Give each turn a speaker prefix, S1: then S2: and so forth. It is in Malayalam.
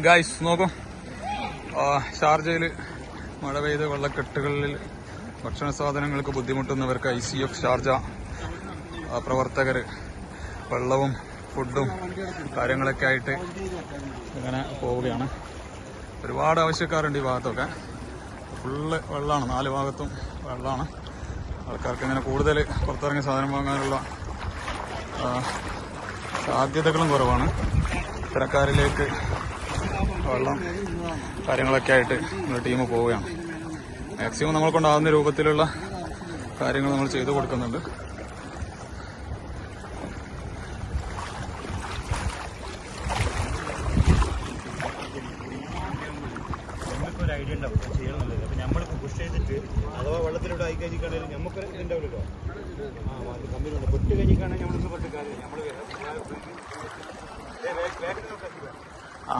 S1: ഗൈസ് നോക്കും, ഷാർജയിൽ മഴ പെയ്ത് വെള്ളക്കെട്ടുകളിൽ ഭക്ഷണ സാധനങ്ങൾക്ക് ബുദ്ധിമുട്ടുന്നവർക്ക് ICF ഷാർജ പ്രവർത്തകർ വെള്ളവും ഫുഡും കാര്യങ്ങളൊക്കെ ആയിട്ട് ഇങ്ങനെ പോവുകയാണ്. ഒരുപാട് ആവശ്യക്കാരുണ്ട് ഈ ഭാഗത്തൊക്കെ. ഫുള്ള് വെള്ളമാണ്, 4 ഭാഗത്തും വെള്ളമാണ്. ആൾക്കാർക്ക് ഇങ്ങനെ കൂടുതൽ പുറത്തിറങ്ങി സാധനം വാങ്ങാനുള്ള സാധ്യതകളും കുറവാണ്. ഇത്തരക്കാരിലേക്ക് വെള്ളം കാര്യങ്ങളൊക്കെ ആയിട്ട് നമ്മുടെ ടീം പോവുകയാണ്. മാക്സിമം നമ്മൾ കൊണ്ടാകുന്ന രൂപത്തിലുള്ള കാര്യങ്ങൾ നമ്മൾ ചെയ്തു കൊടുക്കുന്നുണ്ട്.
S2: നമുക്കൊരു ഐഡിയ ഉണ്ടാവും ചെയ്യണമെന്നുള്ളത്. അപ്പം നമ്മളിപ്പോൾ പുഷ് ചെയ്തിട്ട് അഥവാ വെള്ളത്തിലൂടെ ആയി കഴിഞ്ഞിട്ടാണെങ്കിൽ നമുക്ക് ഇതുണ്ടാവില്ലല്ലോ. അത് കമ്പനിയുണ്ട് പൊട്ടി കഴിഞ്ഞിട്ടാണെങ്കിൽ നമ്മളൊന്നും പെട്ട് കാര്യം നമ്മൾ
S1: ആ